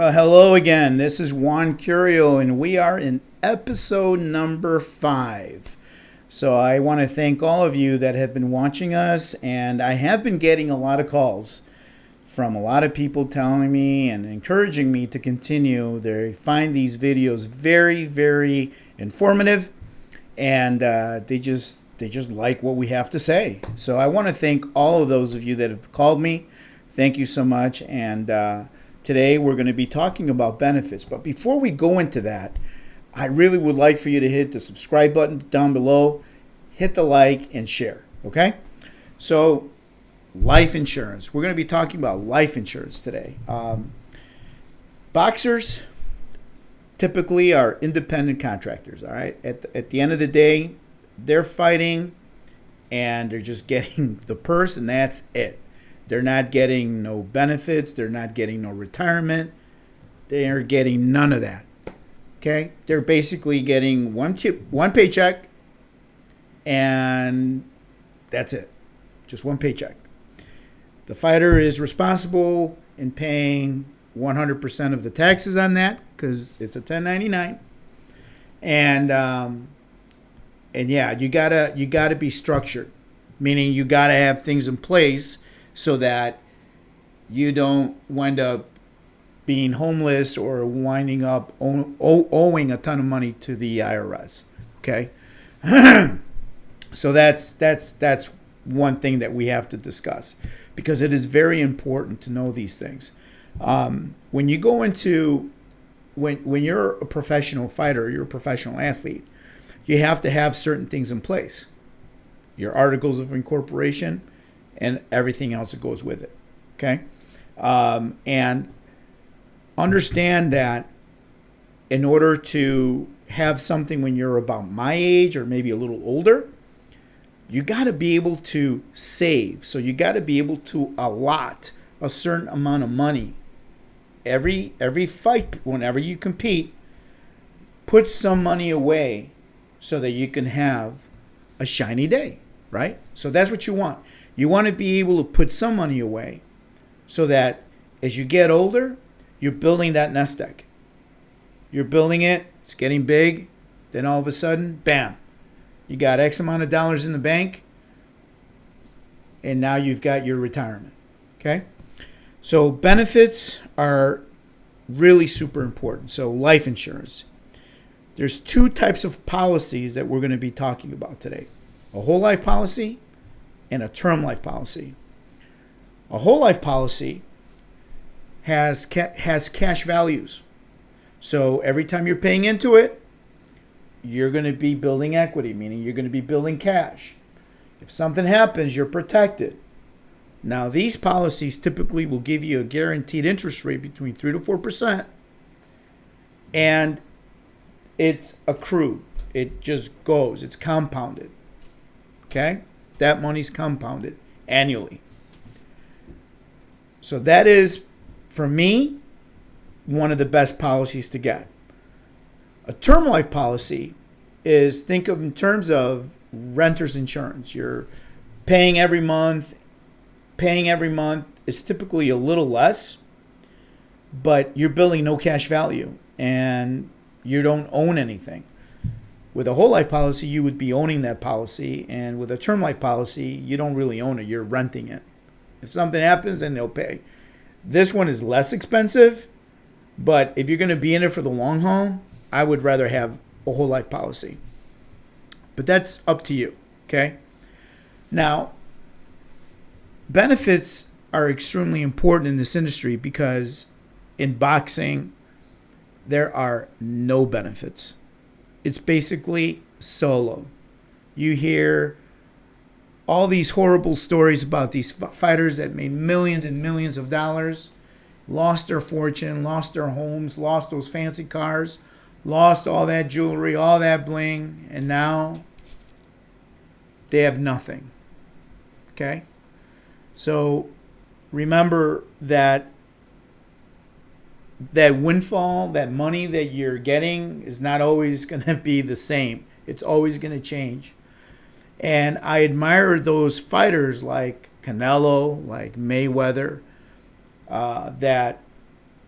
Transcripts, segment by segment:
Well, hello again. This is Juan Curio, and we are in episode number 5. So I want to thank all of you that have been watching us, and I have been getting a lot of calls from a lot of people telling me and encouraging me to continue. They find these videos very, very informative, and they just like what we have to say. So I want to thank all of those of you that have called me. Thank you so much, and today we're going to be talking about benefits. But before we go into that, I really would like for you to hit the subscribe button down below, hit the like, and share, okay? So, life insurance. We're going to be talking about life insurance today. Boxers typically are independent contractors, all right? At the end of the day, they're fighting, and they're just getting the purse, and that's it. They're not getting no benefits. They're not getting no retirement. They are getting none of that. Okay? They're basically getting one paycheck, and that's it. Just one paycheck. The fighter is responsible in paying 100% of the taxes on that because it's a 1099. And yeah, you gotta be structured, meaning you gotta have things in place so that you don't wind up being homeless or winding up owing a ton of money to the IRS. Okay, so that's one thing that we have to discuss because it is very important to know these things. When you go into when you're a professional fighter, you're a professional athlete, you have to have certain things in place. Your articles of incorporation and everything else that goes with it. Okay? And understand that in order to have something when you're about my age or maybe a little older, you got to be able to save. So you got to be able to allot a certain amount of money. Every fight, whenever you compete, put some money away so that you can have a shiny day, right? So that's what you want. You want to be able to put some money away so that as you get older, you're building that nest egg. You're building it, it's getting big, then all of a sudden, bam, you got X amount of dollars in the bank, and now you've got your retirement, okay? So benefits are really super important. So life insurance. There's 2 types of policies that we're going to be talking about today. A whole life policy and a term life policy. A whole life policy has cash values. So every time you're paying into it, you're going to be building equity, meaning you're going to be building cash. If something happens, you're protected. Now, these policies typically will give you a guaranteed interest rate between 3 to 4%, and it's accrued. It just goes. It's compounded. Okay? That money's compounded annually. So that is, for me, one of the best policies to get. A term life policy is, think of in terms of renter's insurance. You're paying every month. It's typically a little less, but you're building no cash value and you don't own anything. With a whole life policy, you would be owning that policy. And with a term life policy, you don't really own it. You're renting it. If something happens, then they'll pay. This one is less expensive, but if you're going to be in it for the long haul, I would rather have a whole life policy. But that's up to you, okay? Now, benefits are extremely important in this industry because in boxing, there are no benefits. It's basically solo. You hear all these horrible stories about these fighters that made millions and millions of dollars, lost their fortune, lost their homes, lost those fancy cars, lost all that jewelry, all that bling, and now they have nothing. Okay? So remember that windfall, that money that you're getting is not always going to be the same. It's always going to change. And I admire those fighters like Canelo, like Mayweather, that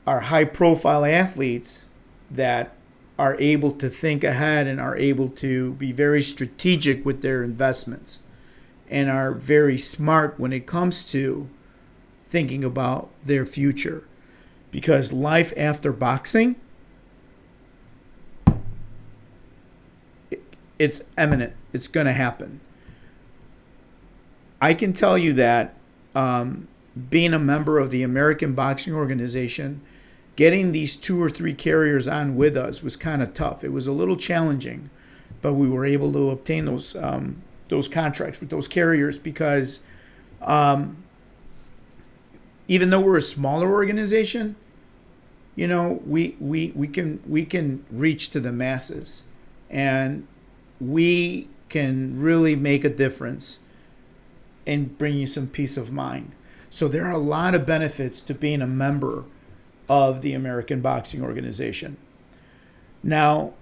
are high profile athletes that are able to think ahead and are able to be very strategic with their investments and are very smart when it comes to thinking about their future. Because life after boxing, it's imminent. It's going to happen. I can tell you that being a member of the American Boxing Organization, getting these 2 or 3 carriers on with us was kind of tough. It was a little challenging, but we were able to obtain those contracts with those carriers because even though we're a smaller organization, you know, we can reach to the masses, and we can really make a difference and bring you some peace of mind. So there are a lot of benefits to being a member of the American Boxing Organization. Now,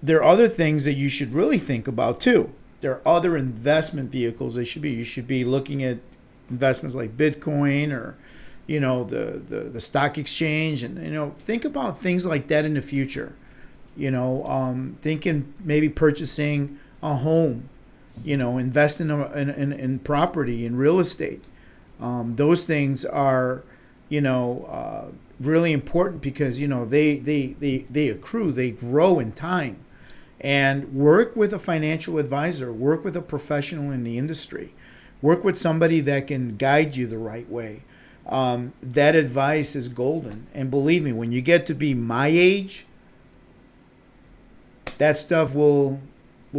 there are other things that you should really think about too. There are other investment vehicles you should be looking at investments like Bitcoin or, you know, the stock exchange, and, you know, think about things like that in the future. You know, thinking maybe purchasing a home, you know, investing in property, in real estate. Those things are, you know, really important because, you know, they accrue, they grow in time. And work with a financial advisor, work with a professional in the industry, work with somebody that can guide you the right way. That advice is golden. And believe me, when you get to be my age, that stuff will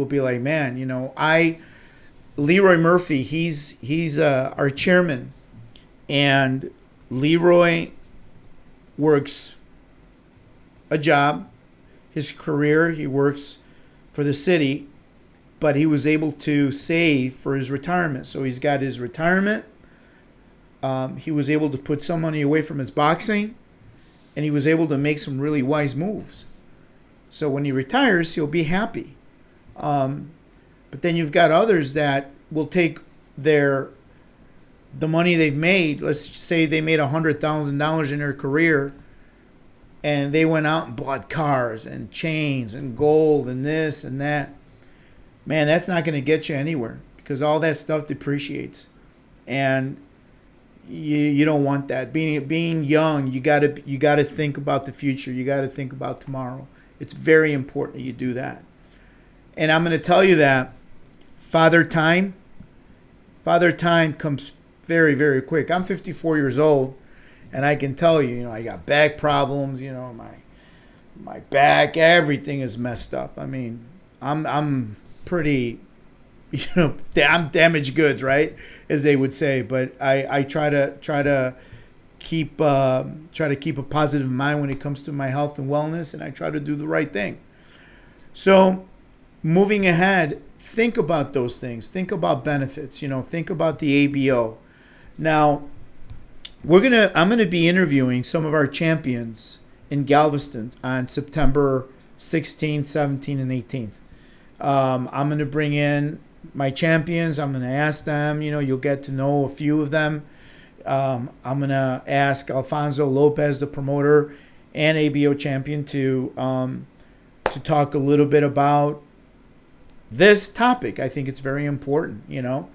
be like, man, you know, Leroy Murphy, he's our chairman, and Leroy works a job, his career, he works for the city, but he was able to save for his retirement. So he's got his retirement. He was able to put some money away from his boxing, and he was able to make some really wise moves. So when he retires, he'll be happy. But then you've got others that will take the money they've made. Let's say they made $100,000 in their career, and they went out and bought cars and chains and gold and this and that. Man, that's not going to get you anywhere because all that stuff depreciates, and you don't want that. Being young, you got to think about the future. You got to think about tomorrow. It's very important that you do that. And I'm going to tell you that Father Time comes very, very quick. I'm 54 years old, and I can tell you, you know, I got back problems. You know, my back, everything is messed up. I mean, I'm pretty, you know, I'm damaged goods, right, as they would say. But I try to keep a positive mind when it comes to my health and wellness, and I try to do the right thing. So moving ahead, think about those things. Think about benefits. You know, think about the ABO. Now, I'm gonna be interviewing some of our champions in Galveston on September 16th, 17th, and 18th. I'm gonna bring in my champions. I'm gonna ask them. You know, you'll get to know a few of them. I'm gonna ask Alfonso Lopez, the promoter and ABO champion, to talk a little bit about this topic. I think it's very important, you know,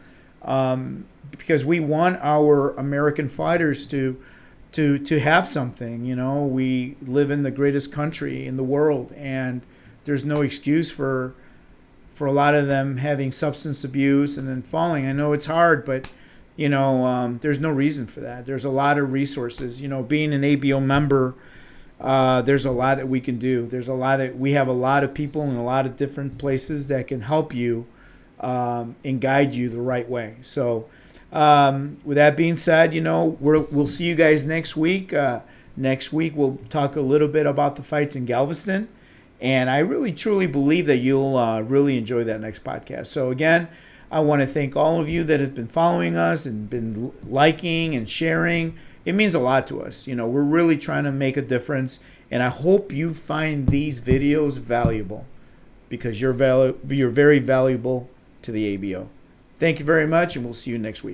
because we want our American fighters to have something. You know, we live in the greatest country in the world, and there's no excuse for a lot of them having substance abuse and then falling. I know it's hard, but you know, there's no reason for that. There's a lot of resources. You know, being an ABO member, there's a lot that we can do. We have a lot of people in a lot of different places that can help you and guide you the right way. So with that being said, you know, we'll see you guys next week. Next week, we'll talk a little bit about the fights in Galveston. And I really, truly believe that you'll really enjoy that next podcast. So again, I want to thank all of you that have been following us and been liking and sharing. It means a lot to us. You know, we're really trying to make a difference. And I hope you find these videos valuable because you're very valuable to the ABO. Thank you very much, and we'll see you next week.